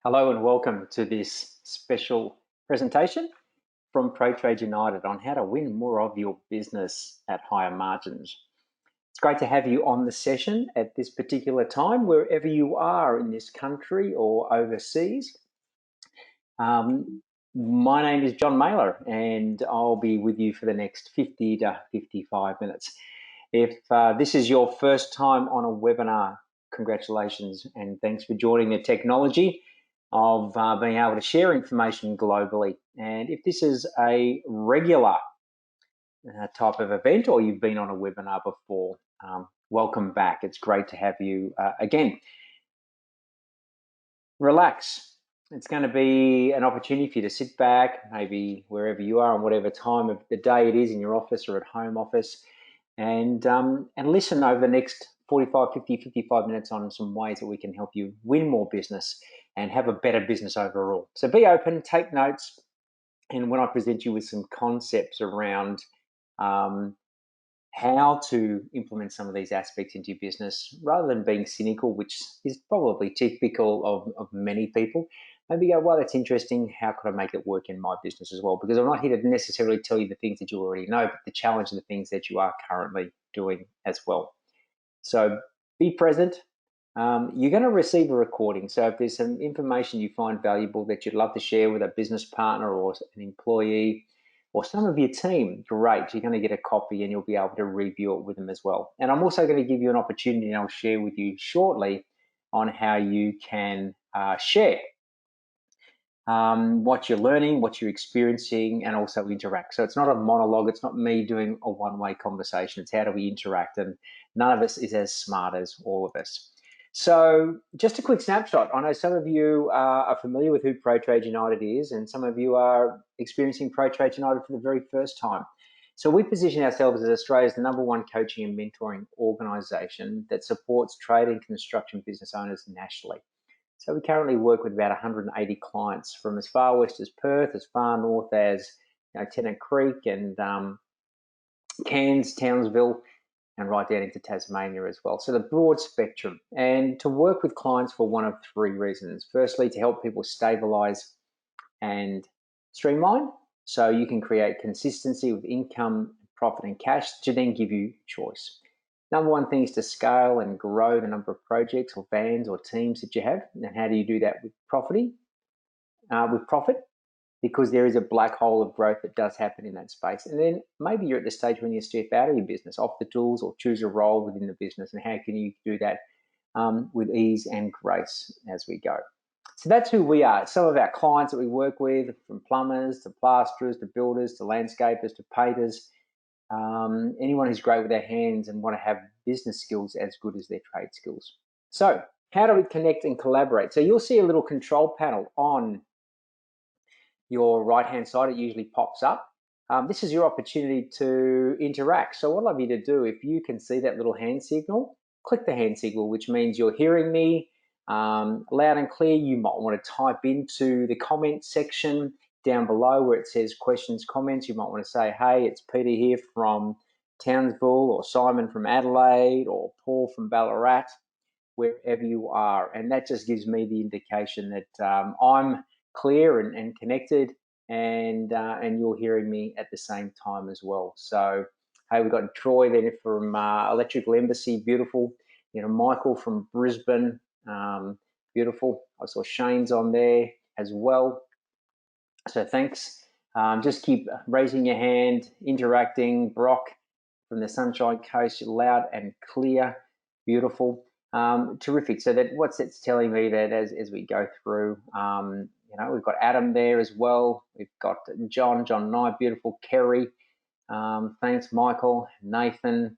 Hello and welcome to this special presentation from Protrade United on how to win more of your business at higher margins. It's great to have you on the session at this particular time, wherever you are in this country or overseas. My name is John Mailer and I'll be with you for the next 50 to 55 minutes. If this is your first time on a webinar, congratulations and thanks for joining the technology of being able to share information globally. And if this is a regular type of event or you've been on a webinar before, welcome back. It's great to have you again. Relax. It's going to be an opportunity for you to sit back, maybe wherever you are, on whatever time of the day it is, in your office or at home office, and listen over the next 45, 50, 55 minutes on some ways that we can help you win more business and have a better business overall. So be open, take notes, and when I present you with some concepts around how to implement some of these aspects into your business, rather than being cynical, which is probably typical of many people, maybe go, well, that's interesting. How could I make it work in my business as well? Because I'm not here to necessarily tell you the things that you already know, but the challenge of the things that you are currently doing as well. So be present. You're going to receive a recording. So if there's some information you find valuable that you'd love to share with a business partner or an employee or some of your team, great. You're going to get a copy and you'll be able to review it with them as well. And I'm also going to give you an opportunity, and I'll share with you shortly on how you can share what you're learning, what you're experiencing, and also interact. So it's not a monologue. It's not me doing a one-way conversation. It's how do we interact, and none of us is as smart as all of us. So just a quick snapshot. I know some of you are familiar with who Protrade United is, and some of you are experiencing Protrade United for the very first time. So we position ourselves as Australia's #1 coaching and mentoring organisation that supports trade and construction business owners nationally. So we currently work with about 180 clients from as far west as Perth, as far north as Tennant Creek and Cairns, Townsville, and right down into Tasmania as well. So the broad spectrum, and to work with clients for one of three reasons. Firstly, to help people stabilize and streamline, so you can create consistency with income, profit, and cash to then give you choice. #1 thing is to scale and grow the number of projects or vans or teams that you have. And how do you do that with profit? Because there is a black hole of growth that does happen in that space. And then maybe you're at the stage when you step out of your business, off the tools, or choose a role within the business, and how can you do that with ease and grace as we go. So that's who we are. Some of our clients that we work with, from plumbers to plasterers to builders to landscapers to painters, anyone who's great with their hands and want to have business skills as good as their trade skills. So how do we connect and collaborate? So you'll see a little control panel on your right-hand side. It usually pops up. This is your opportunity to interact. So what I'd love you to do, if you can see that little hand signal, click the hand signal, which means you're hearing me loud and clear. You might want to type into the comment section down below where it says questions, comments. You might want to say, hey, it's Peter here from Townsville, or Simon from Adelaide, or Paul from Ballarat, wherever you are. And that just gives me the indication that I'm clear and connected, and you're hearing me at the same time as well. So, hey, we've got Troy there from Electrical Embassy, beautiful. Michael from Brisbane, beautiful. I saw Shane's on there as well. So thanks. Just keep raising your hand, interacting. Brock from the Sunshine Coast, loud and clear, beautiful. Terrific. So that what's it's telling me that as we go through, we've got Adam there as well. We've got John and I, beautiful. Kerry, thanks. Michael, Nathan,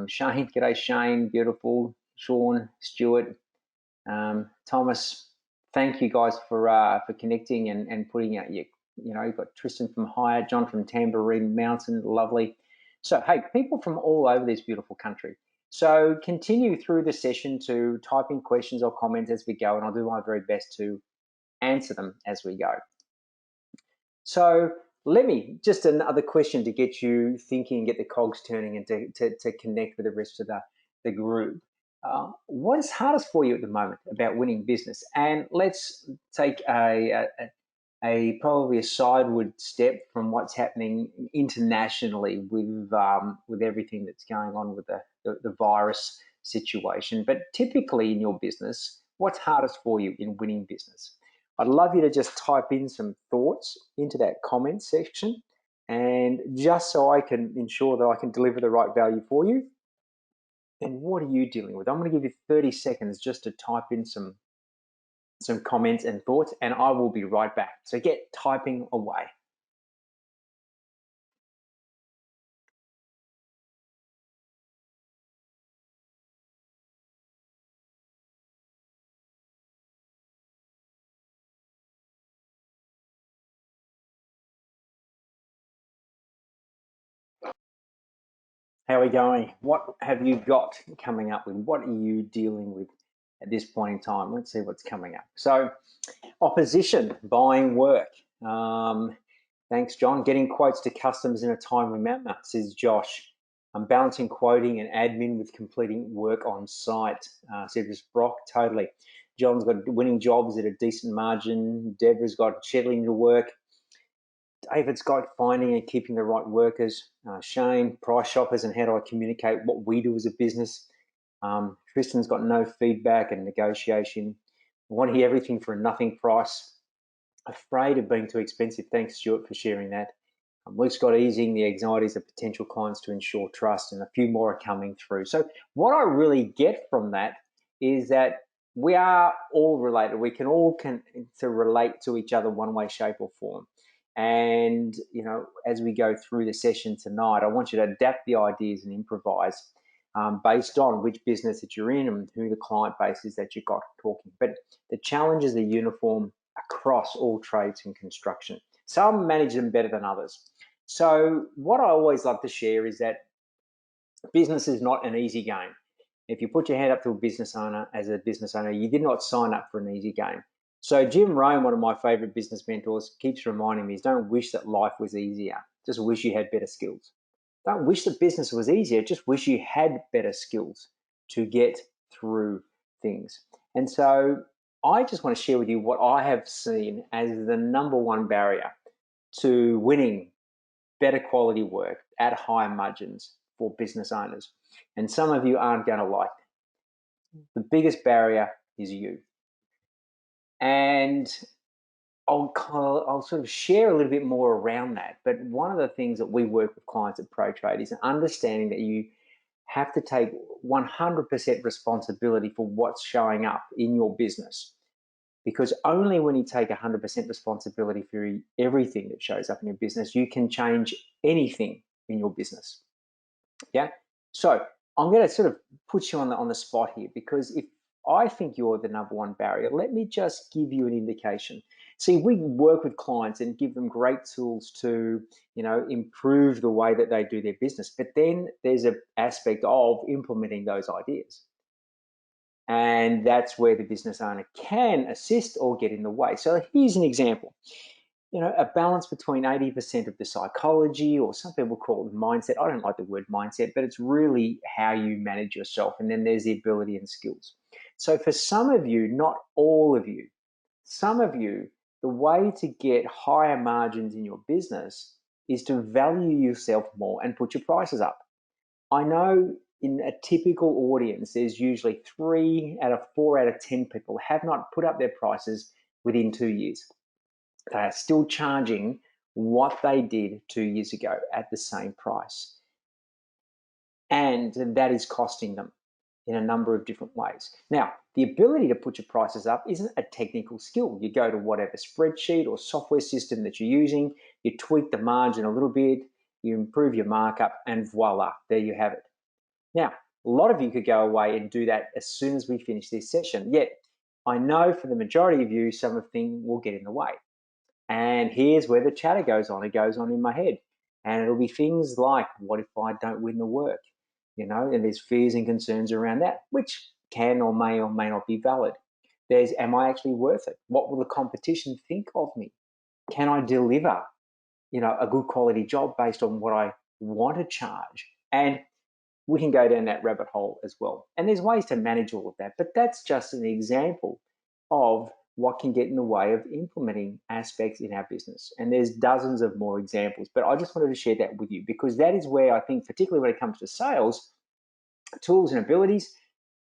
Shane, g'day Shane, beautiful. Sean, Stuart, Thomas. Thank you guys for connecting and putting out your. You've got Tristan from Hyatt, John from Tambourine Mountain, lovely. So hey, people from all over this beautiful country. So continue through the session to type in questions or comments as we go, and I'll do my very best to answer them as we go. So let me, just another question to get you thinking, get the cogs turning, and to connect with the rest of the group. what is hardest for you at the moment about winning business? And let's take probably a sideward step from what's happening internationally with everything that's going on with the virus situation. But typically in your business, what's hardest for you in winning business? I'd love you to just type in some thoughts into that comment section, and just so I can ensure that I can deliver the right value for you. And what are you dealing with? I'm going to give you 30 seconds just to type in some comments and thoughts, and I will be right back. So get typing away. How are we going? What have you got coming up with? What are you dealing with at this point in time? Let's see what's coming up. So, opposition, buying work. Thanks, John. Getting quotes to customers in a timely manner, says Josh. I'm balancing quoting and admin with completing work on site, says Brock. Totally. John's got winning jobs at a decent margin. Deborah's got scheduling to work. David's got finding and keeping the right workers. Shane, price shoppers and how do I communicate what we do as a business. Tristan's got no feedback and negotiation. I want to hear everything for a nothing price. Afraid of being too expensive. Thanks, Stuart, for sharing that. Luke's got easing the anxieties of potential clients to ensure trust, and a few more are coming through. So what I really get from that is that we are all related. We can all relate to each other one way, shape or form. And, you know, as we go through the session tonight, I want you to adapt the ideas and improvise based on which business that you're in and who the client base is that you've got talking. But the challenges are uniform across all trades in construction. Some manage them better than others. So what I always love to share is that business is not an easy game. If you put your hand up to a business owner, as a business owner, you did not sign up for an easy game. So Jim Rohn, one of my favorite business mentors, keeps reminding me is don't wish that life was easier. Just wish you had better skills. Don't wish that business was easier. Just wish you had better skills to get through things. And so I just want to share with you what I have seen as the number one barrier to winning better quality work at higher margins for business owners. And some of you aren't going to like it. The biggest barrier is you. And I'll sort of share a little bit more around that. But one of the things that we work with clients at Protrade is understanding that you have to take 100% responsibility for what's showing up in your business. Because only when you take 100% responsibility for everything that shows up in your business, you can change anything in your business. Yeah. So I'm going to sort of put you on the spot here, because if I think you're the number one barrier, let me just give you an indication. See, we work with clients and give them great tools to, you know, improve the way that they do their business. But then there's an aspect of implementing those ideas. And that's where the business owner can assist or get in the way. So here's an example. You know, a balance between 80% of the psychology, or some people call it mindset. I don't like the word mindset, but it's really how you manage yourself. And then there's the ability and skills. So for some of you, not all of you, some of you, the way to get higher margins in your business is to value yourself more and put your prices up. I know in a typical audience, there's usually 3 out of 4 out of 10 people have not put up their prices within 2 years. They are still charging what they did 2 years ago at the same price. And that is costing them in a number of different ways. Now, the ability to put your prices up isn't a technical skill. You go to whatever spreadsheet or software system that you're using, you tweak the margin a little bit, you improve your markup, and voila, there you have it. Now, a lot of you could go away and do that as soon as we finish this session. Yet, I know for the majority of you, some of the things will get in the way. And here's where the chatter goes on. It goes on in my head. And it'll be things like, what if I don't win the work? You know, and there's fears and concerns around that, which can or may not be valid. There's, am I actually worth it? What will the competition think of me? Can I deliver, you know, a good quality job based on what I want to charge? And we can go down that rabbit hole as well. And there's ways to manage all of that, but that's just an example of what can get in the way of implementing aspects in our business. And there's dozens of more examples, but I just wanted to share that with you because that is where I think, particularly when it comes to sales, tools and abilities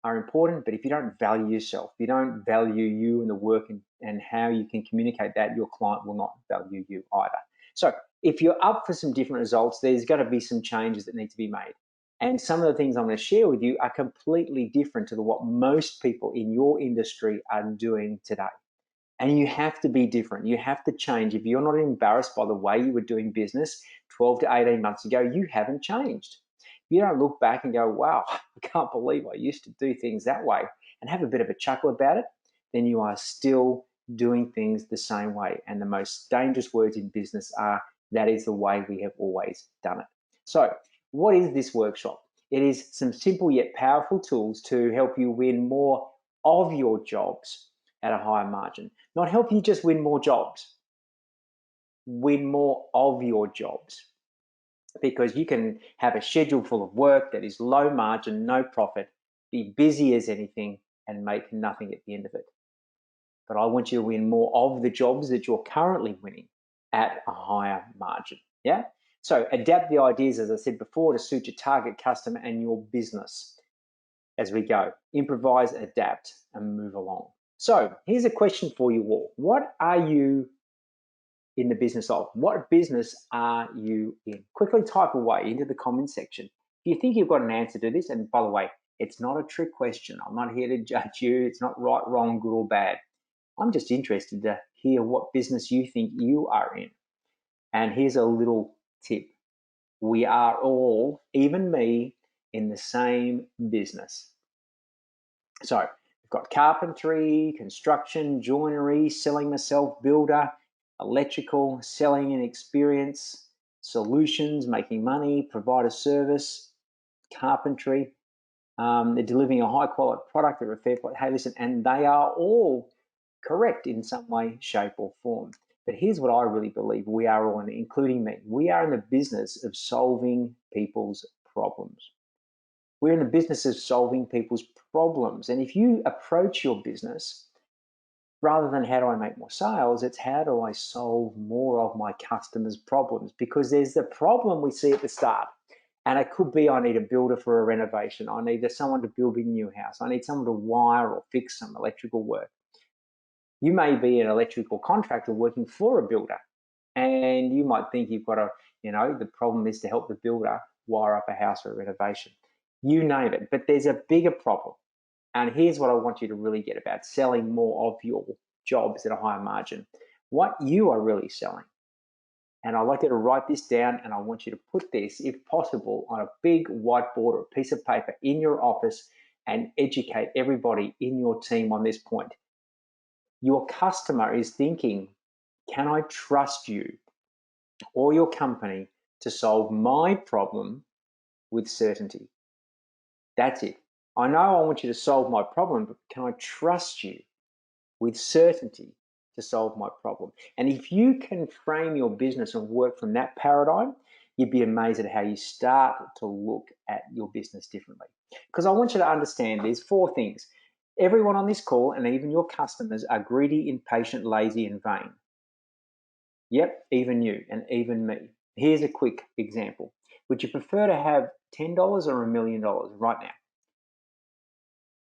are important, but if you don't value yourself, if you don't value you and the work and how you can communicate that, your client will not value you either. So if you're up for some different results, there's got to be some changes that need to be made. And some of the things I'm going to share with you are completely different to what most people in your industry are doing today. And you have to be different. You have to change. If you're not embarrassed by the way you were doing business 12 to 18 months ago, you haven't changed. You don't look back and go, wow, I can't believe I used to do things that way, and have a bit of a chuckle about it, then you are still doing things the same way. And the most dangerous words in business are, that is the way we have always done it. So what is this workshop? It is some simple yet powerful tools to help you win more of your jobs at a higher margin. Not help you just win more jobs, win more of your jobs. Because you can have a schedule full of work that is low margin, no profit, be busy as anything, and make nothing at the end of it. But I want you to win more of the jobs that you're currently winning at a higher margin. Yeah? So adapt the ideas, as I said before, to suit your target customer and your business as we go. Improvise, adapt, and move along. So here's a question for you all. What are you in the business of? What business are you in? Quickly type away into the comment section. If you think you've got an answer to this, and by the way, it's not a trick question. I'm not here to judge you. It's not right, wrong, good or bad. I'm just interested to hear what business you think you are in. And here's a little tip. We are all, even me, in the same business. So we've got carpentry, construction, joinery, selling myself, builder, electrical, selling and experience, solutions, making money, provide a service, carpentry. They're delivering a high quality product at a fair price. Hey, listen, and they are all correct in some way, shape, or form. But here's what I really believe we are all in, including me. We are in the business of solving people's problems. We're in the business of solving people's problems. And if you approach your business, rather than how do I make more sales, it's how do I solve more of my customers' problems? Because there's the problem we see at the start. And it could be I need a builder for a renovation. I need someone to build a new house. I need someone to wire or fix some electrical work. You may be an electrical contractor working for a builder, and you might think you've got the problem is to help the builder wire up a house or a renovation. You name it, but there's a bigger problem. And here's what I want you to really get about selling more of your jobs at a higher margin. What you are really selling. And I'd like you to write this down, and I want you to put this, if possible, on a big whiteboard or a piece of paper in your office and educate everybody in your team on this point. Your customer is thinking, can I trust you or your company to solve my problem with certainty? That's it. I know I want you to solve my problem, but can I trust you with certainty to solve my problem? And if you can frame your business and work from that paradigm, you'd be amazed at how you start to look at your business differently. Because I want you to understand there's 4 things. Everyone on this call, and even your customers, are greedy, impatient, lazy, and vain. Yep, even you and even me. Here's a quick example. Would you prefer to have $10 or $1 million right now?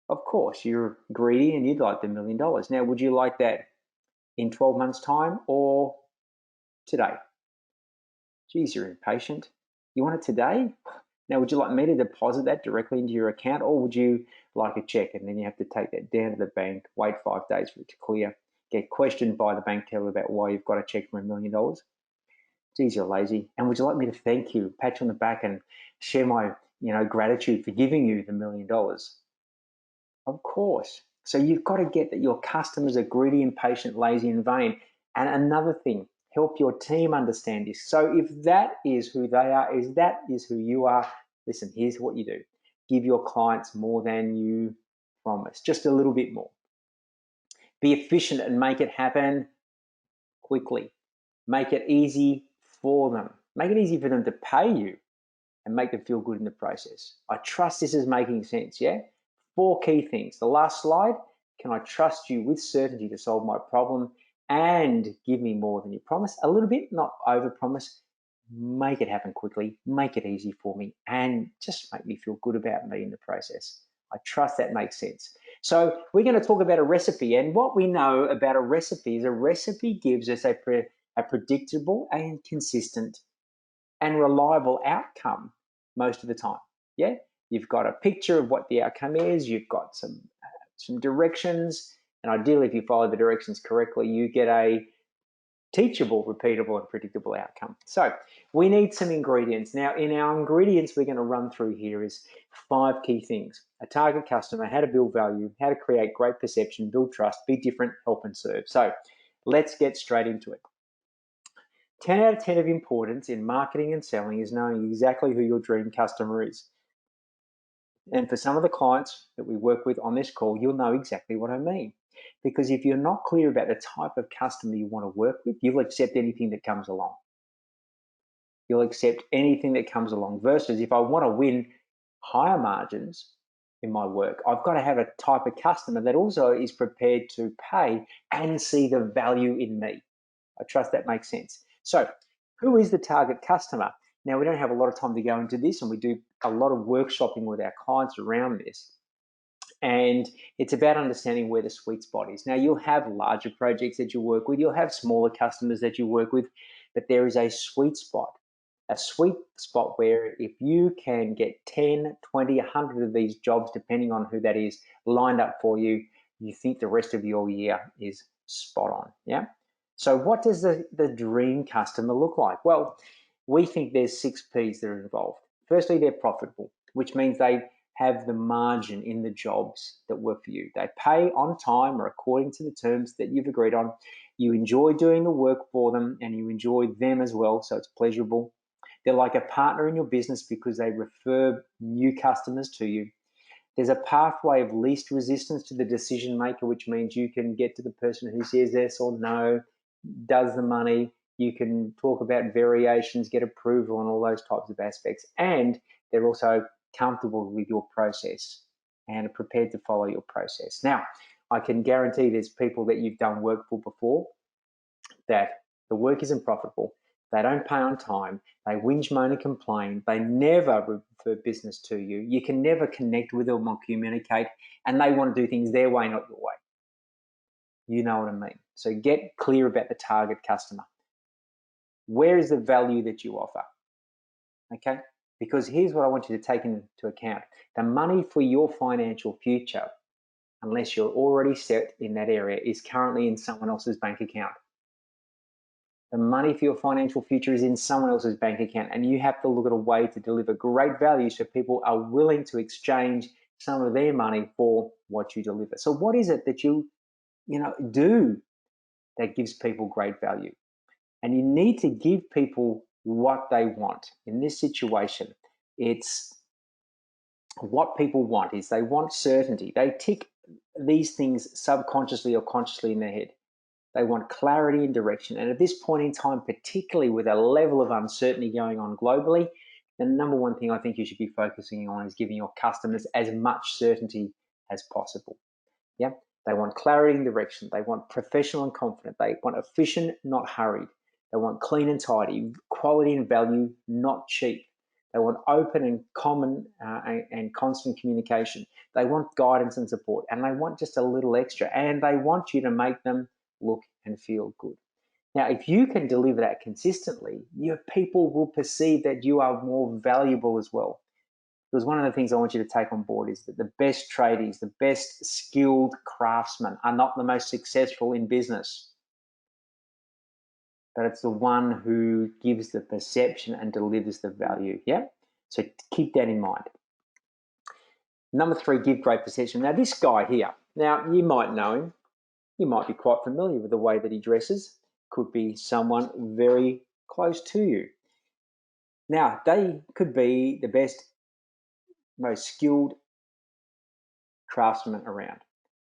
Of course, you're greedy and you'd like the $1 million. Now, would you like that in 12 months' time or today? Geez, you're impatient. You want it today? Now, would you like me to deposit that directly into your account, or would you like a check and then you have to take that down to the bank, wait 5 days for it to clear, get questioned by the bank teller about why you've got a check for $1 million? Geez, you're lazy. And would you like me to thank you, pat you on the back, and share my gratitude for giving you the $1 million? Of course. So you've got to get that your customers are greedy, impatient, lazy, and vain. And another thing, help your team understand this. So if that is who they are, if that is who you are, listen, here's what you do. Give your clients more than you promised, just a little bit more. Be efficient and make it happen quickly. Make it easy for them. Make it easy for them to pay you. and make them feel good in the process. I trust this is making sense, yeah? 4 key things. The last slide, can I trust you with certainty to solve my problem and give me more than you promise? A little bit, not over-promise. Make it happen quickly, make it easy for me, and just make me feel good about me in the process. I trust that makes sense. So we're going to talk about a recipe, and what we know about a recipe is a recipe gives us a predictable and consistent and reliable outcome most of the time. Yeah, you've got a picture of what the outcome is, you've got some directions, and ideally if you follow the directions correctly, you get a teachable, repeatable, and predictable outcome. So we need some ingredients. Now, in our ingredients we're going to run through here is 5 key things: a target customer, how to build value, how to create great perception, build trust, be different, help and serve. So let's get straight into it. 10 out of 10 of importance in marketing and selling is knowing exactly who your dream customer is. And for some of the clients that we work with on this call, you'll know exactly what I mean. Because if you're not clear about the type of customer you want to work with, you'll accept anything that comes along. You'll accept anything that comes along. Versus if I want to win higher margins in my work, I've got to have a type of customer that also is prepared to pay and see the value in me. I trust that makes sense. So who is the target customer? Now, we don't have a lot of time to go into this, and we do a lot of workshopping with our clients around this. And it's about understanding where the sweet spot is. Now, you'll have larger projects that you work with, you'll have smaller customers that you work with, but there is a sweet spot where if you can get 10, 20, 100 of these jobs, depending on who that is, lined up for you, you think the rest of your year is spot on, yeah? So what does the dream customer look like? Well, we think there's 6 P's that are involved. Firstly, they're profitable, which means they have the margin in the jobs that work for you. They pay on time or according to the terms that you've agreed on. You enjoy doing the work for them and you enjoy them as well, so it's pleasurable. They're like a partner in your business because they refer new customers to you. There's a pathway of least resistance to the decision maker, which means you can get to the person who says yes or no, does the money. You can talk about variations, get approval on all those types of aspects. And they're also comfortable with your process and are prepared to follow your process. Now, I can guarantee there's people that you've done work for before that the work isn't profitable. They don't pay on time. They whinge, moan, and complain. They never refer business to you. You can never connect with them or communicate, and they want to do things their way, not your way. You know what I mean? So get clear about the target customer. Where is the value that you offer? Okay? Because here's what I want you to take into account. The money for your financial future, unless you're already set in that area, is currently in someone else's bank account. The money for your financial future is in someone else's bank account, and you have to look at a way to deliver great value so people are willing to exchange some of their money for what you deliver. So what is it that you do that gives people great value? And you need to give people what they want. In this situation, it's what people want is they want certainty. They tick these things subconsciously or consciously in their head. They want clarity and direction. And at this point in time, particularly with a level of uncertainty going on globally, the number one thing I think you should be focusing on is giving your customers as much certainty as possible. Yeah, they want clarity and direction. They want professional and confident. They want efficient, not hurried. They want clean and tidy, quality and value, not cheap. They want open and common and constant communication. They want guidance and support, and they want just a little extra, and they want you to make them look and feel good. Now, if you can deliver that consistently, your people will perceive that you are more valuable as well. Because one of the things I want you to take on board is that the best tradies, the best skilled craftsmen are not the most successful in business, but it's the one who gives the perception and delivers the value, yeah? So keep that in mind. Number 3, give great perception. Now, this guy here, now you might know him. You might be quite familiar with the way that he dresses. Could be someone very close to you. Now, they could be the best, most skilled craftsman around,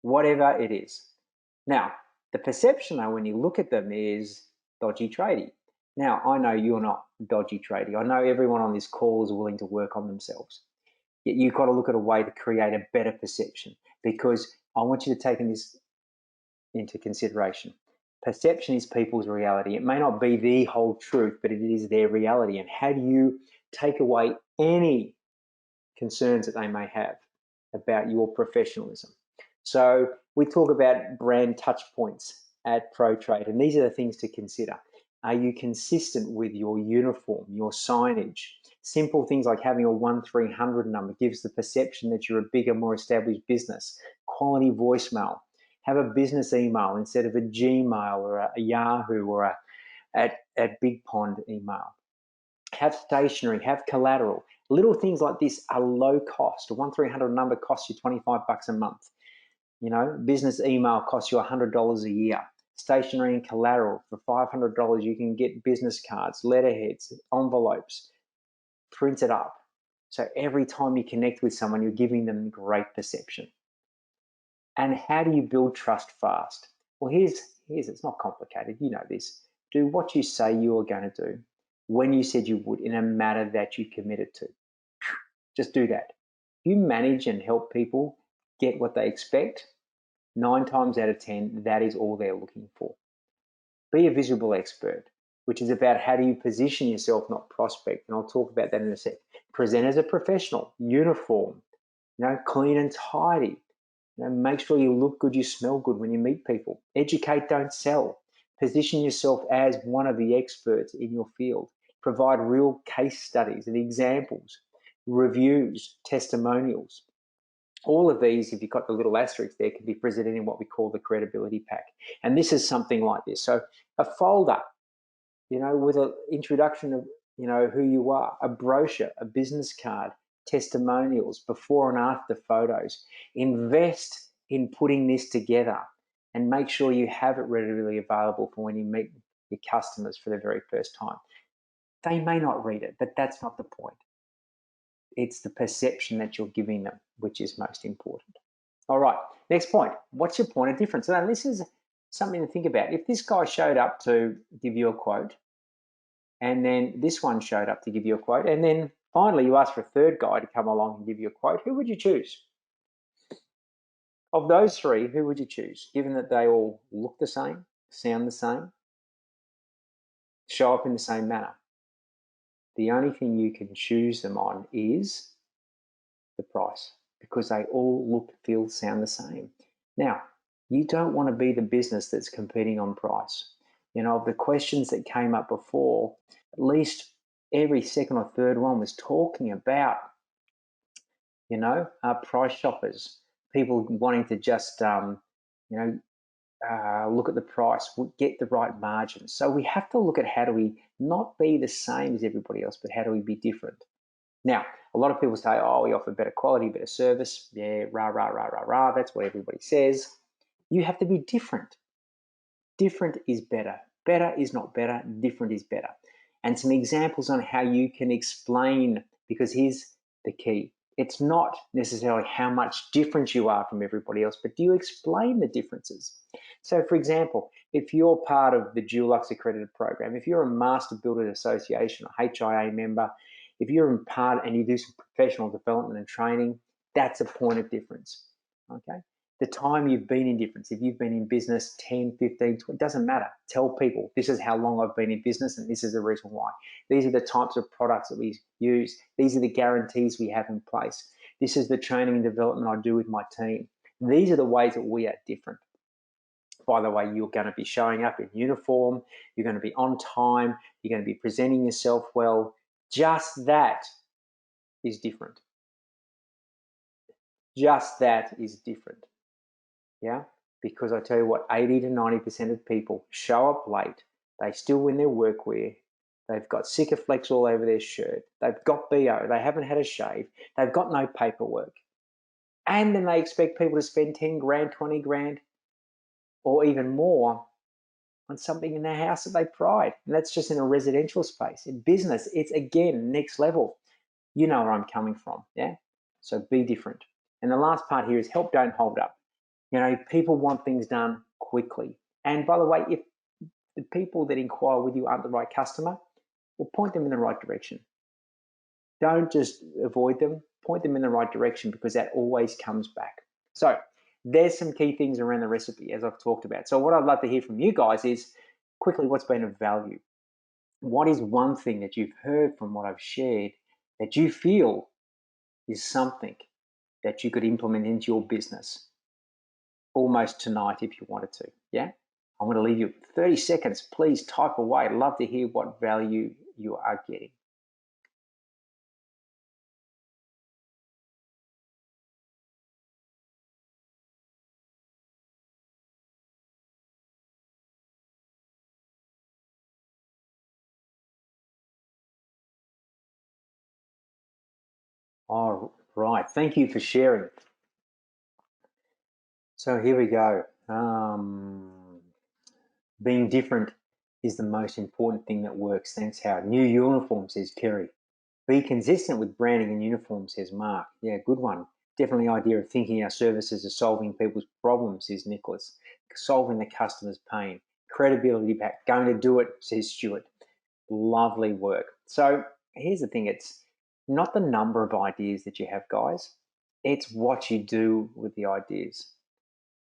whatever it is. Now, the perception though, when you look at them, is dodgy tradie. Now, I know you're not dodgy trading. I know everyone on this call is willing to work on themselves. Yet you've got to look at a way to create a better perception, because I want you to take this into consideration. Perception is people's reality. It may not be the whole truth, but it is their reality. And how do you take away any concerns that they may have about your professionalism? So we talk about brand touch points at Protrade, and these are the things to consider. Are you consistent with your uniform, your signage? Simple things like having a 1300 number gives the perception that you're a bigger, more established business. Quality voicemail. Have a business email instead of a Gmail or a Yahoo or a at Big Pond email. Have stationery, have collateral. Little things like this are low cost. A 1300 number costs you 25 bucks a month. You know, business email costs you $100 a year. Stationery and collateral for $500, you can get business cards, letterheads, envelopes, print it up. So every time you connect with someone, you're giving them great perception. And how do you build trust fast? Well, here's it's not complicated. You know this. Do what you say you are going to do when you said you would in a matter that you committed to. Just do that. You manage and help people get what they expect. 9 times out of 10, that is all they're looking for. Be a visible expert, which is about how do you position yourself, not prospect. And I'll talk about that in a sec. Present as a professional, uniform, clean and tidy. Make sure you look good, you smell good when you meet people. Educate, don't sell. Position yourself as one of the experts in your field. Provide real case studies and examples, reviews, testimonials. All of these, if you've got the little asterisks there, can be presented in what we call the credibility pack. And this is something like this. So a folder, with an introduction of, who you are, a brochure, a business card, testimonials, before and after photos. Invest in putting this together and make sure you have it readily available for when you meet your customers for the very first time. They may not read it, but that's not the point. It's the perception that you're giving them, which is most important. All right, next point. What's your point of difference? Now, this is something to think about. If this guy showed up to give you a quote, and then this one showed up to give you a quote, and then finally you asked for a third guy to come along and give you a quote, who would you choose? Of those three, who would you choose, given that they all look the same, sound the same, show up in the same manner? The only thing you can choose them on is the price, because they all look, feel, sound the same. Now, you don't want to be the business that's competing on price. Of the questions that came up before, at least every second or third one was talking about, price shoppers, people wanting to just, look at the price, get the right margin. So we have to look at how do we not be the same as everybody else, but how do we be different? Now, a lot of people say, oh, we offer better quality, better service. Yeah, rah, rah, rah, rah, rah. That's what everybody says. You have to be different. Different is better. Better is not better. Different is better. And some examples on how you can explain, because here's the key. It's not necessarily how much different you are from everybody else, but do you explain the differences? So, for example, if you're part of the Dulux accredited program, if you're a Master Builder Association or HIA member, if you're in part and you do some professional development and training, that's a point of difference, okay? The time you've been in difference, if you've been in business 10, 15, 20, it doesn't matter. Tell people, this is how long I've been in business and this is the reason why. These are the types of products that we use. These are the guarantees we have in place. This is the training and development I do with my team. These are the ways that we are different. By the way, you're going to be showing up in uniform. You're going to be on time. You're going to be presenting yourself well. Just that is different. Just that is different. Yeah, because I tell you what, 80 to 90% of people show up late. They still wear their workwear. They've got Sikaflex all over their shirt. They've got BO. They haven't had a shave. They've got no paperwork. And then they expect people to spend 10 grand, 20 grand, or even more on something in their house that they pride. And that's just in a residential space. In business, it's again next level. You know where I'm coming from, yeah? So be different. And the last part here is help, don't hold up. People want things done quickly. And by the way, if the people that inquire with you aren't the right customer, well, point them in the right direction. Don't just avoid them, point them in the right direction, because that always comes back. So there's some key things around the recipe, as I've talked about. So what I'd love to hear from you guys is quickly, what's been of value? What is one thing that you've heard from what I've shared that you feel is something that you could implement into your business almost tonight if you wanted to? Yeah, I'm going to leave you 30 seconds. Please type away. I'd love to hear what value you are getting. All right, thank you for sharing. So here we go. Being different is the most important thing that works. Thanks, Howard. New uniform, says Kerry. Be consistent with branding and uniform, says Mark. Yeah, good one. Definitely idea of thinking our services are solving people's problems, says Nicholas. Solving the customer's pain. Credibility back. Going to do it, says Stuart. Lovely work. So here's the thing. It's not the number of ideas that you have, guys. It's what you do with the ideas.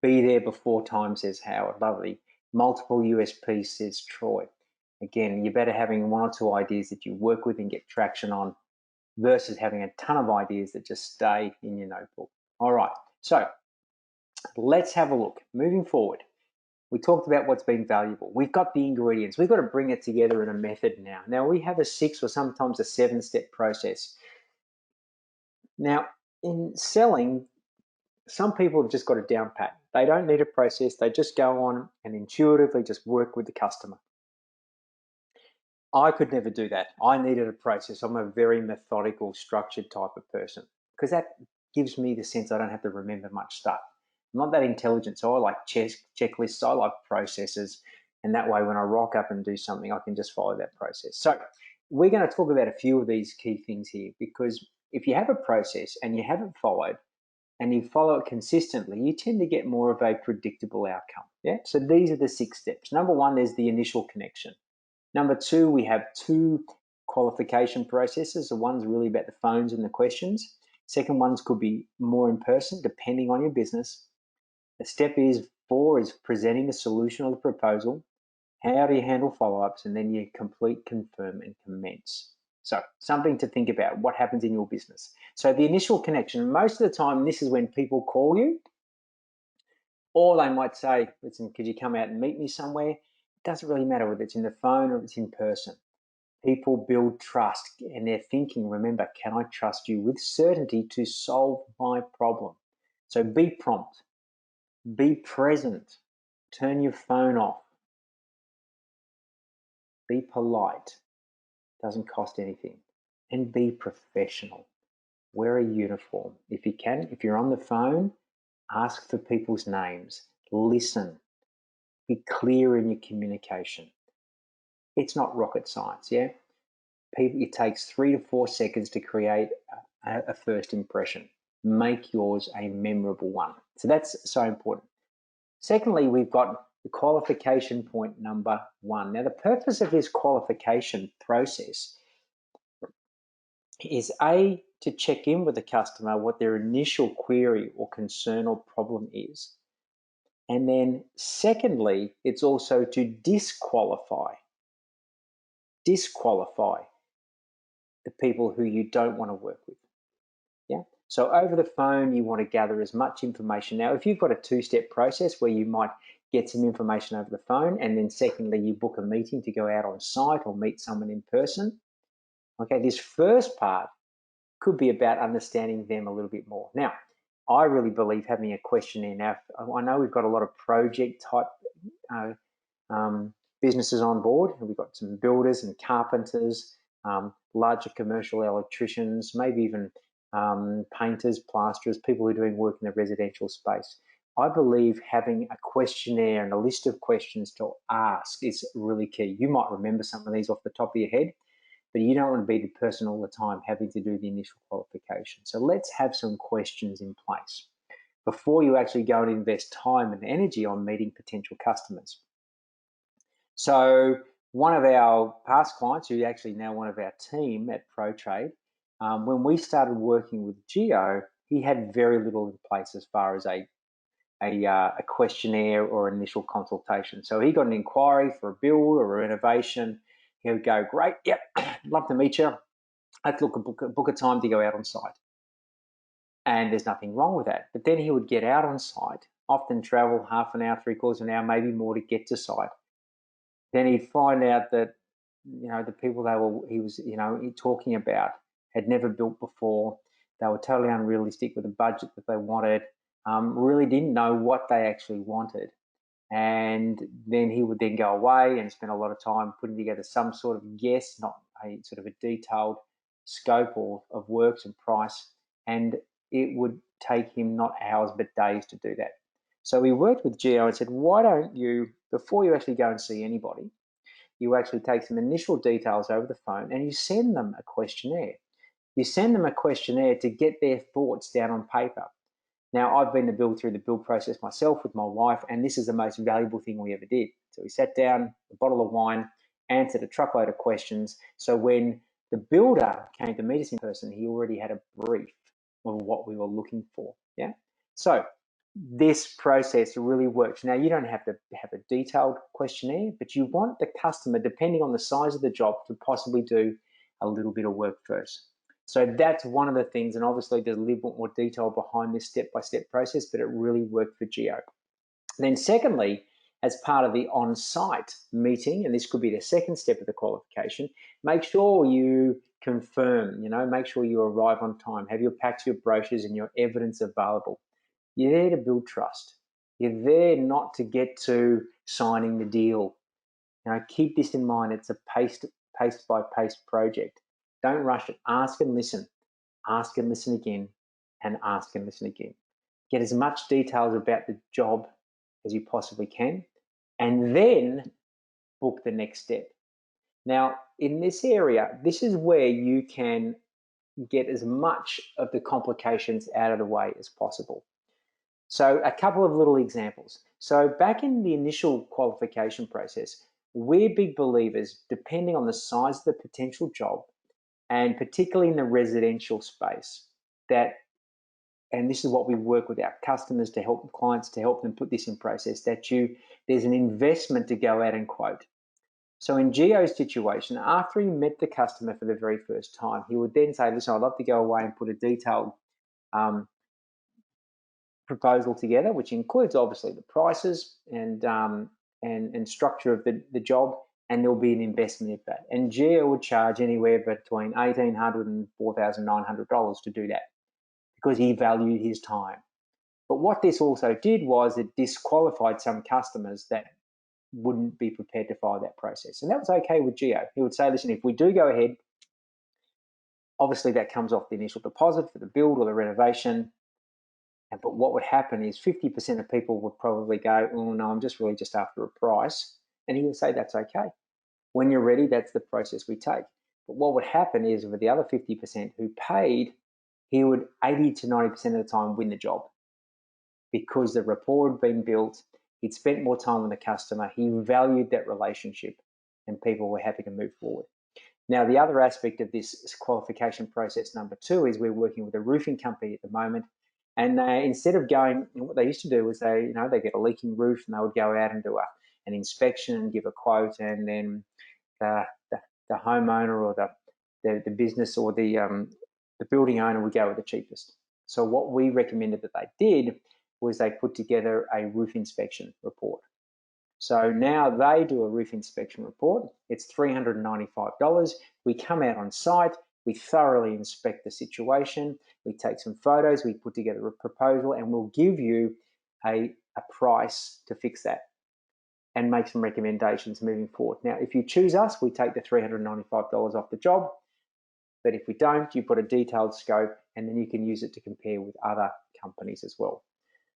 Be there before time, says Howard. Lovely. Multiple USPs, says Troy. Again, you're better having one or two ideas that you work with and get traction on versus having a ton of ideas that just stay in your notebook. All right, so let's have a look. Moving forward, we talked about what's been valuable. We've got the ingredients. We've got to bring it together in a method now. Now, we have a 6 or sometimes a 7-step process. Now, in selling, some people have just got a down pat. They don't need a process. They just go on and intuitively just work with the customer. I could never do that. I needed a process. I'm a very methodical, structured type of person because that gives me the sense I don't have to remember much stuff. I'm not that intelligent, so I like checklists. I like processes, and that way when I rock up and do something, I can just follow that process. So we're going to talk about a few of these key things here, because if you have a process and you haven't followed and you follow it consistently, you tend to get more of a predictable outcome. Yeah. So these are the 6 steps. Number 1 is the initial connection. Number 2, we have 2 qualification processes. The one's really about the phones and the questions. Second ones could be more in person, depending on your business. The step 4 is presenting the solution or the proposal. How do you handle follow-ups? And then you complete, confirm, and commence. So something to think about, what happens in your business. So the initial connection, most of the time, this is when people call you, or they might say, listen, could you come out and meet me somewhere? It doesn't really matter whether it's in the phone or it's in person. People build trust and they're thinking, remember, can I trust you with certainty to solve my problem? So be prompt, be present, turn your phone off, be polite, doesn't cost anything, and be professional. Wear a uniform. If you can, if you're on the phone, ask for people's names, listen, be clear in your communication. It's not rocket science, yeah? It takes 3 to 4 seconds to create a first impression. Make yours a memorable one. So that's so important. Secondly, we've got the qualification point number 1. Now, the purpose of this qualification process is A, to check in with the customer what their initial query or concern or problem is. And then secondly, it's also to disqualify the people who you don't want to work with. Yeah. So over the phone, you want to gather as much information. Now, if you've got a 2-step process where you might get some information over the phone, and then secondly, you book a meeting to go out on site or meet someone in person. Okay, this first part could be about understanding them a little bit more. Now, I really believe having a questionnaire. Now, I know we've got a lot of project type businesses on board. We've got some builders and carpenters, larger commercial electricians, maybe even painters, plasterers, people who are doing work in the residential space. I believe having a questionnaire and a list of questions to ask is really key. You might remember some of these off the top of your head, but you don't want to be the person all the time having to do the initial qualification. So let's have some questions in place before you actually go and invest time and energy on meeting potential customers. So one of our past clients, who actually now one of our team at Protrade, when we started working with Geo, he had very little in place as far as a questionnaire or initial consultation. So he got an inquiry for a build or a renovation. He would go, great, yep, love to meet you. Let's book a time to go out on site. And there's nothing wrong with that. But then he would get out on site, often travel half an hour, 3/4 of an hour, maybe more to get to site. Then he'd find out that, the people he was talking about had never built before. They were totally unrealistic with the budget that they wanted. Really didn't know what they actually wanted. And then he would then go away and spend a lot of time putting together some sort of guess, not a sort of a detailed scope of works and price. And it would take him not hours but days to do that. So we worked with Geo and said, why don't you, before you actually go and see anybody, you actually take some initial details over the phone and you send them a questionnaire. You send them a questionnaire to get their thoughts down on paper. Now, I've been through the build process myself with my wife, and this is the most valuable thing we ever did. So we sat down, a bottle of wine, answered a truckload of questions. So when the builder came to meet us in person, he already had a brief of what we were looking for. Yeah. So this process really works. Now, you don't have to have a detailed questionnaire, but you want the customer, depending on the size of the job, to possibly do a little bit of work first. So that's one of the things, and obviously there's a little bit more detail behind this step-by-step process, but it really worked for Geo. Then secondly, as part of the on-site meeting, and this could be the second step of the qualification, make sure you confirm, make sure you arrive on time, have your packs, your brochures, and your evidence available. You're there to build trust. You're there not to get to signing the deal. Keep this in mind. It's a paste by paste project. Don't rush it. Ask and listen. Ask and listen again, and ask and listen again. Get as much details about the job as you possibly can, and then book the next step. Now, in this area, this is where you can get as much of the complications out of the way as possible. So a couple of little examples. So back in the initial qualification process, we're big believers, depending on the size of the potential job, and particularly in the residential space, and this is what we work with our customers to help clients to help them put this in process, there's an investment to go out and quote. So in Geo's situation, after he met the customer for the very first time, he would then say, listen, I'd love to go away and put a detailed proposal together, which includes obviously the prices and structure of the job, and there'll be an investment in that. And Geo would charge anywhere between $1,800 and $4,900 to do that because he valued his time. But what this also did was it disqualified some customers that wouldn't be prepared to follow that process. And that was okay with Geo. He would say, listen, if we do go ahead, obviously that comes off the initial deposit for the build or the renovation. But what would happen is 50% of people would probably go, oh, no, I'm just really just after a price. And he would say, that's okay. When you're ready, that's the process we take. But what would happen is with the other 50% who paid, he would 80 to 90% of the time win the job because the rapport had been built. He'd spent more time with the customer. He valued that relationship, and people were happy to move forward. Now, the other aspect of this qualification process, number 2, is we're working with a roofing company at the moment. And they, instead of going, what they used to do was they get a leaking roof and they would go out and do an inspection and give a quote, and then the homeowner or the business or the building owner would go with the cheapest. So what we recommended that they did was they put together a roof inspection report. So now they do a roof inspection report. It's $395. We come out on site. We thoroughly inspect the situation. We take some photos. We put together a proposal, and we'll give you a price to fix that and make some recommendations moving forward. Now, if you choose us, we take the $395 off the job. But if we don't, you put a detailed scope, and then you can use it to compare with other companies as well.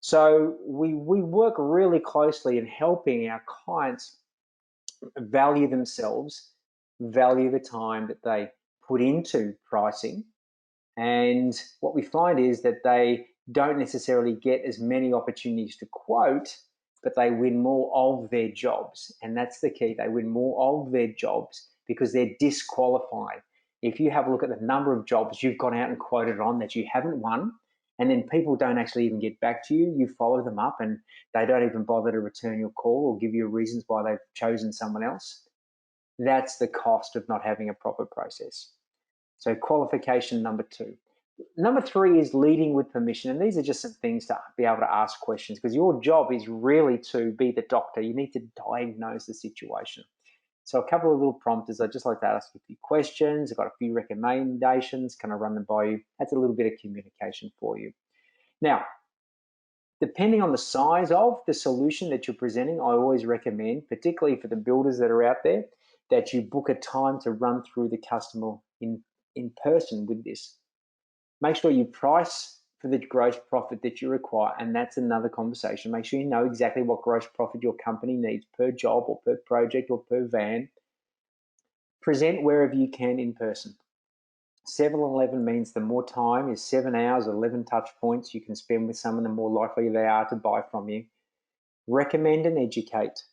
So we work really closely in helping our clients value themselves, value the time that they put into pricing. And what we find is that they don't necessarily get as many opportunities to quote but they win more of their jobs. And that's the key. They win more of their jobs because they're disqualified. If you have a look at the number of jobs you've gone out and quoted on that you haven't won, and then people don't actually even get back to you, you follow them up and they don't even bother to return your call or give you reasons why they've chosen someone else, that's the cost of not having a proper process. So qualification number 2. Number 3 is leading with permission. And these are just some things to be able to ask questions, because your job is really to be the doctor. You need to diagnose the situation. So a couple of little prompters. I'd just like to ask a few questions. I've got a few recommendations. Can I run them by you? That's a little bit of communication for you. Now, depending on the size of the solution that you're presenting, I always recommend, particularly for the builders that are out there, that you book a time to run through the customer in person with this. Make sure you price for the gross profit that you require, and that's another conversation. Make sure you know exactly what gross profit your company needs per job or per project or per van. Present wherever you can in person. 7-11 means the more time is 7 hours, 11 touch points you can spend with someone, the more likely they are to buy from you. Recommend and educate.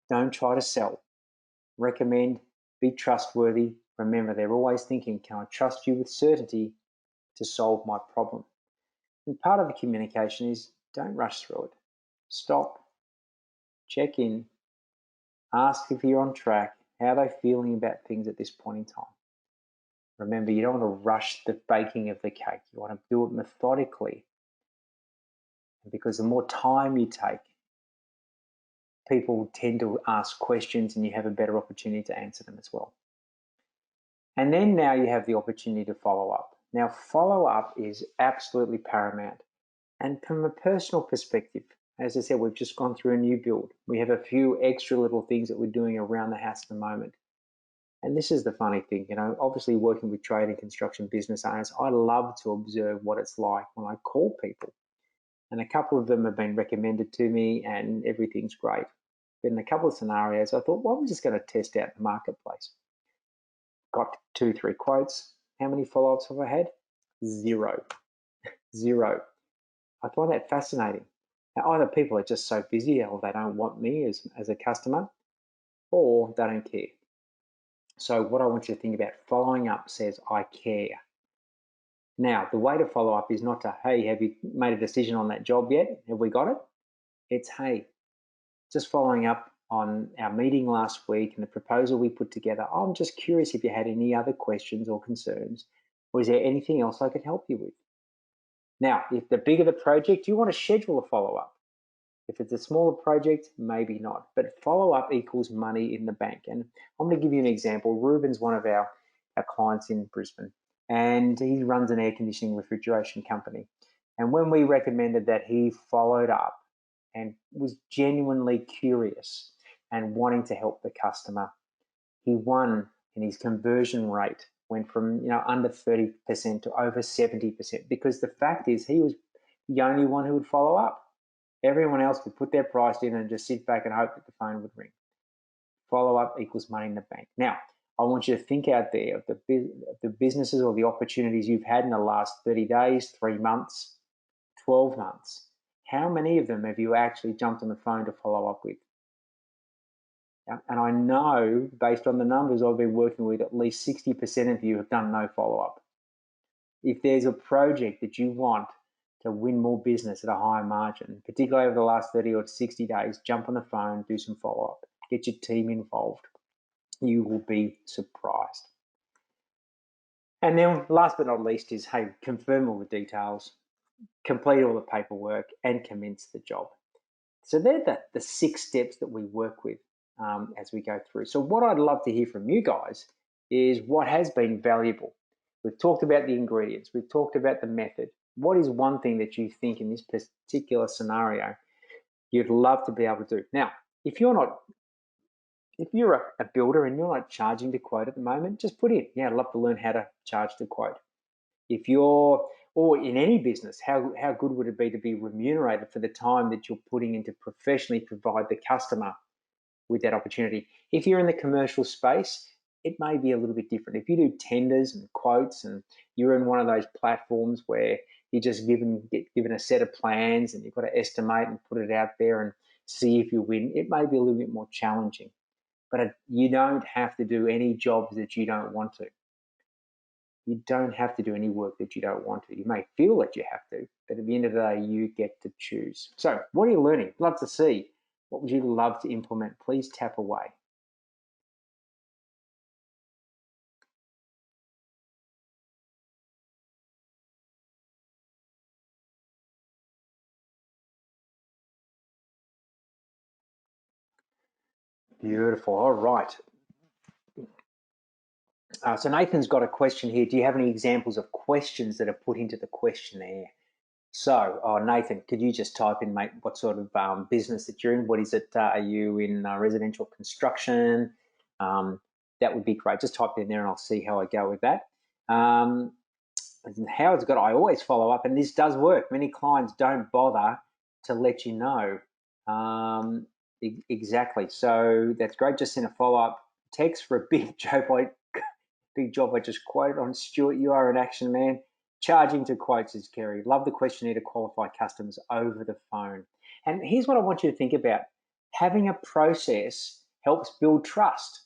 Don't try to sell. Recommend, be trustworthy. Remember, they're always thinking, can I trust you with certainty to solve my problem? And part of the communication is don't rush through it. Stop, check in, ask if you're on track, how they're feeling about things at this point in time. Remember, you don't want to rush the baking of the cake. You want to do it methodically. Because the more time you take, people tend to ask questions and you have a better opportunity to answer them as well. And then now you have the opportunity to follow up. Now, follow up is absolutely paramount. And from a personal perspective, as I said, we've just gone through a new build. We have a few extra little things that we're doing around the house at the moment. And this is the funny thing, obviously working with trade and construction business owners, I love to observe what it's like when I call people. And a couple of them have been recommended to me and everything's great. But in a couple of scenarios, I thought, well, I'm just going to test out the marketplace. Got 2-3 quotes. How many follow-ups have I had? Zero. I find that fascinating. Now, either people are just so busy or they don't want me as a customer, or they don't care. So what I want you to think about, following up says, I care. Now, the way to follow up is not to, hey, have you made a decision on that job yet? Have we got it? It's, hey, just following up on our meeting last week and the proposal we put together. I'm just curious if you had any other questions or concerns, or is there anything else I could help you with? Now, if the bigger the project, you want to schedule a follow-up. If it's a smaller project, maybe not. But follow-up equals money in the bank. And I'm going to give you an example. Ruben's one of our clients in Brisbane, and he runs an air conditioning refrigeration company. And when we recommended that he followed up and was genuinely curious and wanting to help the customer, he won, and his conversion rate went from under 30% to over 70%, because the fact is he was the only one who would follow up. Everyone else would put their price in and just sit back and hope that the phone would ring. Follow-up equals money in the bank. Now, I want you to think out there of the businesses or the opportunities you've had in the last 30 days, 3 months, 12 months. How many of them have you actually jumped on the phone to follow up with? And I know, based on the numbers I've been working with, at least 60% of you have done no follow-up. If there's a project that you want to win more business at a higher margin, particularly over the last 30 or 60 days, jump on the phone, do some follow-up, get your team involved. You will be surprised. And then last but not least is, hey, confirm all the details, complete all the paperwork, and commence the job. So they're the 6 steps that we work with as we go through. So what I'd love to hear from you guys is what has been valuable. We've talked about the ingredients. We've talked about the method. What is one thing that you think in this particular scenario you'd love to be able to do? Now, if you're a builder and you're not charging to quote at the moment, just put in, I'd love to learn how to charge to quote. If you're, or in any business, how good would it be to be remunerated for the time that you're putting in to professionally provide the customer with that opportunity? If you're in the commercial space, it may be a little bit different. If you do tenders and quotes and you're in one of those platforms where you just get given a set of plans and you've got to estimate and put it out there, and see if you win. It may be a little bit more challenging, but you don't have to do any jobs that you don't want to. You don't have to do any work that you don't want to. You may feel that you have to, but at the end of the day, you get to choose. So what are you learning? Love to see. What would you love to implement? Please tap away. Beautiful. All right. So Nathan's got a question here. Do you have any examples of questions that are put into the questionnaire? So, Nathan, could you just type in, mate, what sort of business that you're in? What is it? Are you in residential construction? That would be great. Just type it in there and I'll see how I go with that. Howard's got, I always follow up, and this does work. Many clients don't bother to let you know. Exactly. So that's great. Just send a follow-up text for a big job I just quoted on Stuart. You are an action man. Charging to quotes is Kerry. Love the questionnaire to qualify customers over the phone. And here's what I want you to think about. Having a process helps build trust.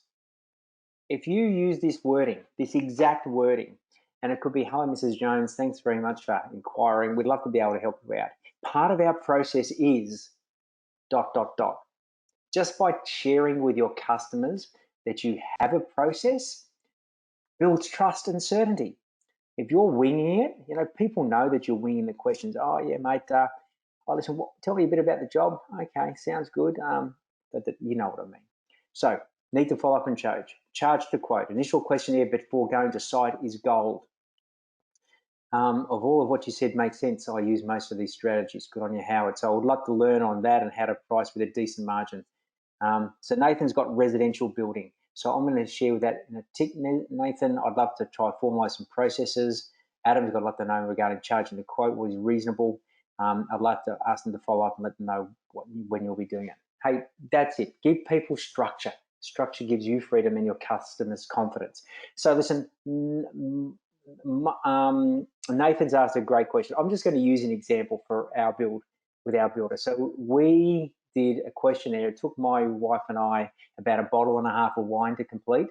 If you use this wording, this exact wording, and it could be, hello, Mrs. Jones, thanks very much for inquiring. We'd love to be able to help you out. Part of our process is ... Just by sharing with your customers that you have a process builds trust and certainty. If you're winging it, people know that you're winging the questions. Oh, yeah, mate, listen, tell me a bit about the job. Okay, sounds good. But you know what I mean. So, need to follow up and charge. Charge to quote. Initial questionnaire before going to site is gold. Of all of what you said makes sense. I use most of these strategies. Good on you, Howard. So I would love to learn on that and how to price with a decent margin. So Nathan's got residential building. So I'm going to share with that in a tick, Nathan. I'd love to try formalize some processes. Adam's got a lot to know regarding charging the quote, what is reasonable. I'd like to ask them to follow up and let them know when you'll be doing it. Hey, that's it. Give people structure. Structure gives you freedom and your customers confidence. So listen, Nathan's asked a great question. I'm just going to use an example for our build with our builder. So we did a questionnaire. It took my wife and I about a bottle and a half of wine to complete,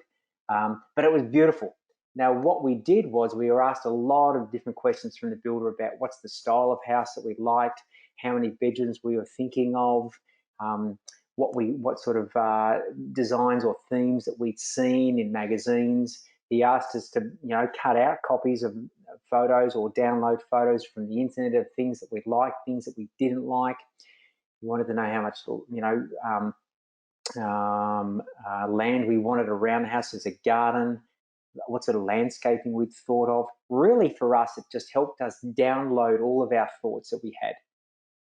but it was beautiful. Now, what we did was we were asked a lot of different questions from the builder about what's the style of house that we liked, how many bedrooms we were thinking of, what sort of designs or themes that we'd seen in magazines. He asked us to, cut out copies of photos or download photos from the internet of things that we liked, things that we didn't like. He wanted to know how much, land we wanted around the house as a garden, what sort of landscaping we'd thought of. Really, for us, it just helped us download all of our thoughts that we had.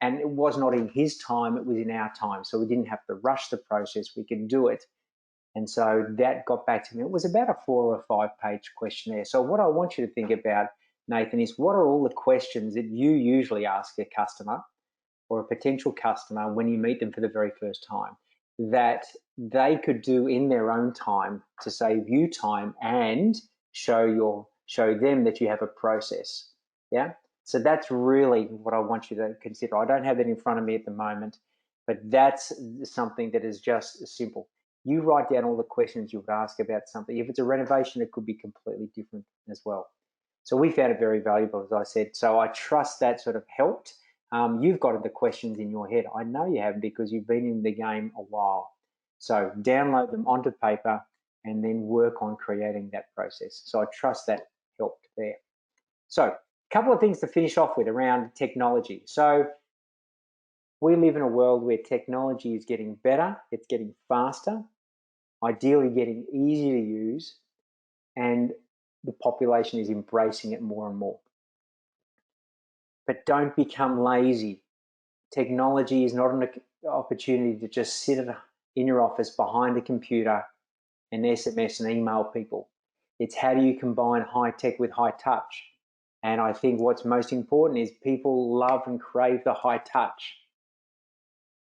And it was not in his time, it was in our time. So we didn't have to rush the process, we could do it. And so that got back to me. It was about a 4 or 5 page questionnaire. So what I want you to think about, Nathan, is what are all the questions that you usually ask a customer or a potential customer when you meet them for the very first time that they could do in their own time to save you time and show them that you have a process. Yeah. So that's really what I want you to consider. I don't have that in front of me at the moment, but that's something that is just simple. You write down all the questions you would ask about something. If it's a renovation, it could be completely different as well. So we found it very valuable, as I said. So I trust that sort of helped. You've got the questions in your head. I know you have because you've been in the game a while. So download them onto paper and then work on creating that process. So I trust that helped there. So a couple of things to finish off with around technology. So we live in a world where technology is getting better, it's getting faster, ideally getting easier to use, and the population is embracing it more and more. But don't become lazy. Technology is not an opportunity to just sit in your office behind a computer and SMS and email people. It's how do you combine high tech with high touch? And I think what's most important is people love and crave the high touch.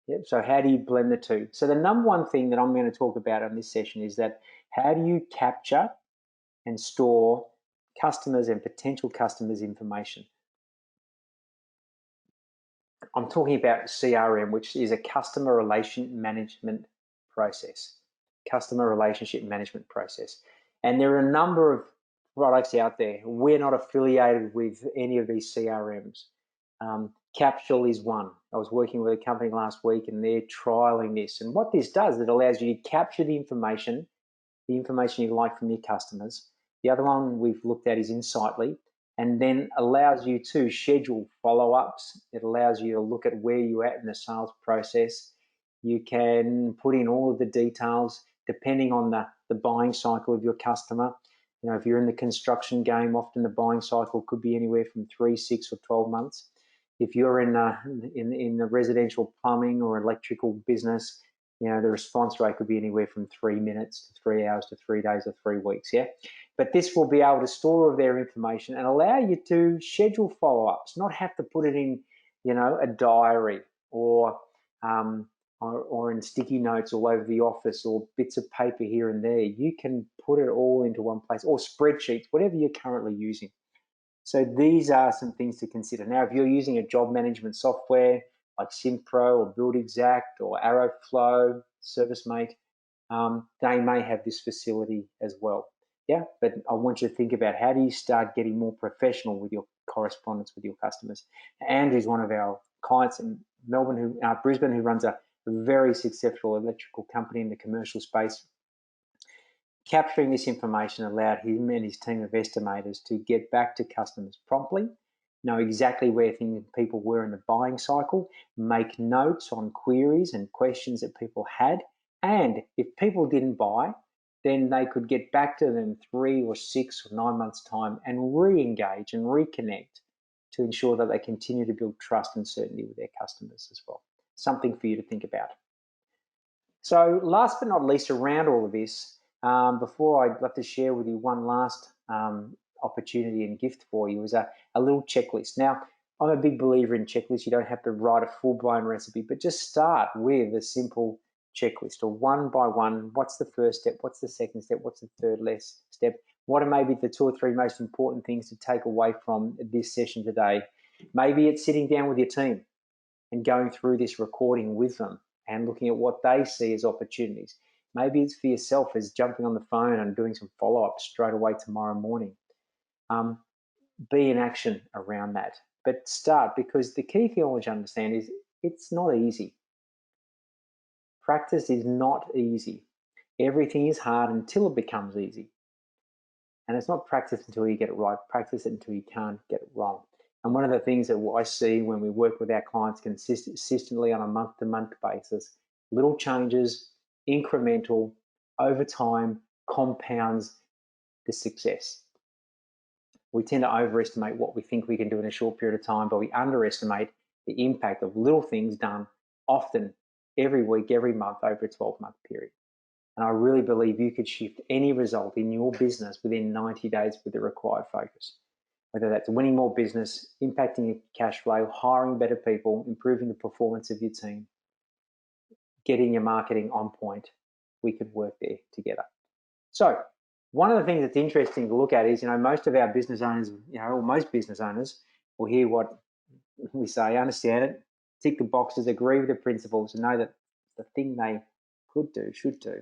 Yep. So how do you blend the two? So the number one thing that I'm going to talk about in this session is that how do you capture and store customers and potential customers' information? I'm talking about CRM, which is a customer relation management process, customer relationship management process. And there are a number of products out there. We're not affiliated with any of these CRMs. Capsule is one. I was working with a company last week and they're trialing this. And what this does, it allows you to capture the information you like from your customers. The other one we've looked at is Insightly, and then allows you to schedule follow-ups. It allows you to look at where you're at in the sales process. You can put in all of the details depending on the buying cycle of your customer. You know, if you're in the construction game, often the buying cycle could be anywhere from 3, 6, or 12 months. If you're in the residential plumbing or electrical business, you know, the response rate could be anywhere from 3 minutes to 3 hours to 3 days or 3 weeks, yeah? But this will be able to store their information and allow you to schedule follow-ups, not have to put it in, you know, a diary or in sticky notes all over the office or bits of paper here and there. You can put it all into one place, or spreadsheets, whatever you're currently using. So these are some things to consider. Now, if you're using a job management software like Simpro or BuildExact or Arrowflow, ServiceMate, they may have this facility as well. Yeah, but I want you to think about how do you start getting more professional with your correspondence with your customers. Andrew's one of our clients in Brisbane, who runs a very successful electrical company in the commercial space. Capturing this information allowed him and his team of estimators to get back to customers promptly, know exactly where people were in the buying cycle, make notes on queries and questions that people had, and if people didn't buy, then they could get back to them 3 or 6 or 9 months' time and re-engage and reconnect to ensure that they continue to build trust and certainty with their customers as well. Something for you to think about. So last but not least, around all of this, before I'd love to share with you one last opportunity and gift for you is a little checklist. Now, I'm a big believer in checklists. You don't have to write a full-blown recipe, but just start with a simple checklist, or one by one. What's the first step? What's the second step? What's the third step? What are maybe the 2 or 3 most important things to take away from this session today? Maybe it's sitting down with your team and going through this recording with them and looking at what they see as opportunities. Maybe it's for yourself as jumping on the phone and doing some follow-up straight away tomorrow morning. Be in action around that. But start, because the key thing I want you to understand is it's not easy. Practice is not easy. Everything is hard until it becomes easy. And it's not practice until you get it right. Practice it until you can't get it wrong. And one of the things that I see when we work with our clients consistently on a month-to-month basis, little changes, incremental, over time, compounds the success. We tend to overestimate what we think we can do in a short period of time, but we underestimate the impact of little things done often every week, every month, over a 12-month period. And I really believe you could shift any result in your business within 90 days with the required focus. Whether that's winning more business, impacting your cash flow, hiring better people, improving the performance of your team, getting your marketing on point, we could work there together. So one of the things that's interesting to look at is, most of our business owners, or most business owners will hear what we say, understand it, tick the boxes, agree with the principles, and know that the thing they could do, should do,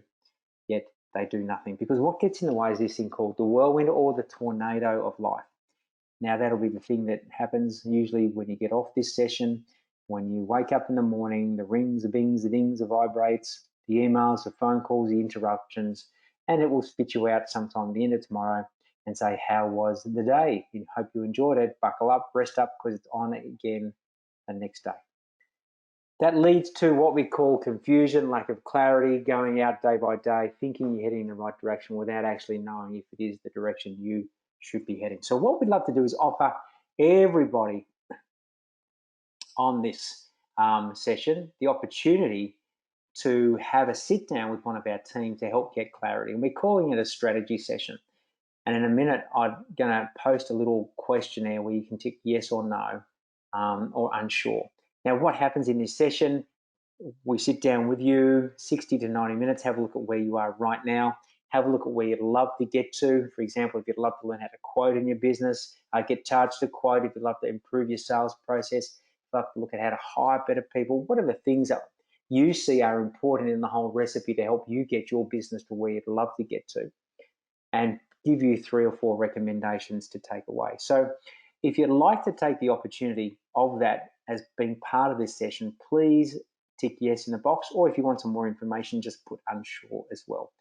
yet they do nothing. Because what gets in the way is this thing called the whirlwind or the tornado of life. Now, that'll be the thing that happens usually when you get off this session, when you wake up in the morning, the rings, the bings, the dings, the vibrates, the emails, the phone calls, the interruptions, and it will spit you out sometime at the end of tomorrow and say, how was the day? I hope you enjoyed it. Buckle up, rest up, because it's on again the next day. That leads to what we call confusion, lack of clarity, going out day by day, thinking you're heading in the right direction without actually knowing if it is the direction you should be heading. So what we'd love to do is offer everybody on this session the opportunity to have a sit down with one of our team to help get clarity. And we're calling it a strategy session. And in a minute, I'm going to post a little questionnaire where you can tick yes or no or unsure. Now, what happens in this session? We sit down with you, 60 to 90 minutes, have a look at where you are right now, have a look at where you'd love to get to. For example, if you'd love to learn how to quote in your business, get charged to quote. If you'd love to improve your sales process, love to look at how to hire better people. What are the things that you see are important in the whole recipe to help you get your business to where you'd love to get to, and give you 3 or 4 recommendations to take away. So if you'd like to take the opportunity of that as being part of this session, please tick yes in the box, or if you want some more information, just put unsure as well.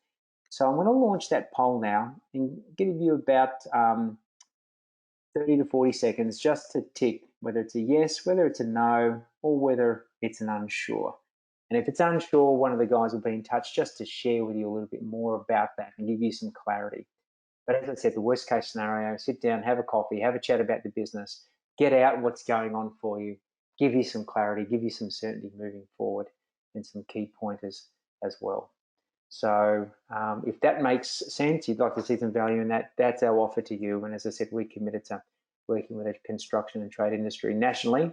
So I'm going to launch that poll now and give you about 30 to 40 seconds just to tick whether it's a yes, whether it's a no, or whether it's an unsure. And if it's unsure, one of the guys will be in touch just to share with you a little bit more about that and give you some clarity. But as I said, the worst case scenario, sit down, have a coffee, have a chat about the business, get out what's going on for you, give you some clarity, give you some certainty moving forward, and some key pointers as well. So if that makes sense, you'd like to see some value in that, that's our offer to you. And as I said, we're committed to working with the construction and trade industry nationally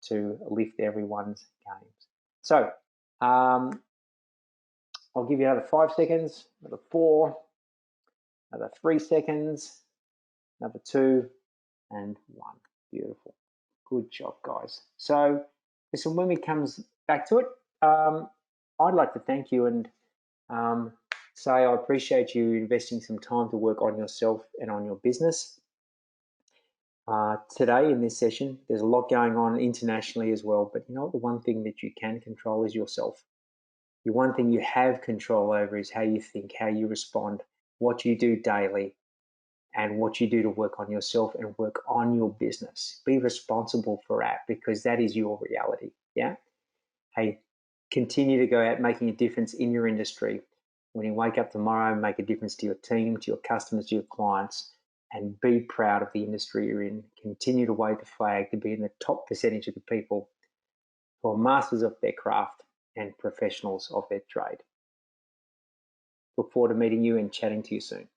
to lift everyone's games. So I'll give you another 5 seconds, another 4, another 3 seconds, another 2, and 1. Beautiful. Good job, guys. So listen, when we comes back to it, I'd like to thank you and say I appreciate you investing some time to work on yourself and on your business. Today in this session, there's a lot going on internationally as well, but you know what? The one thing that you can control is yourself. The one thing you have control over is how you think, how you respond, what you do daily, and what you do to work on yourself and work on your business. Be responsible for that, because that is your reality. Yeah. Hey, continue to go out making a difference in your industry. When you wake up tomorrow, make a difference to your team, to your customers, to your clients, and be proud of the industry you're in. Continue to wave the flag to be in the top percentage of the people who are masters of their craft and professionals of their trade. Look forward to meeting you and chatting to you soon.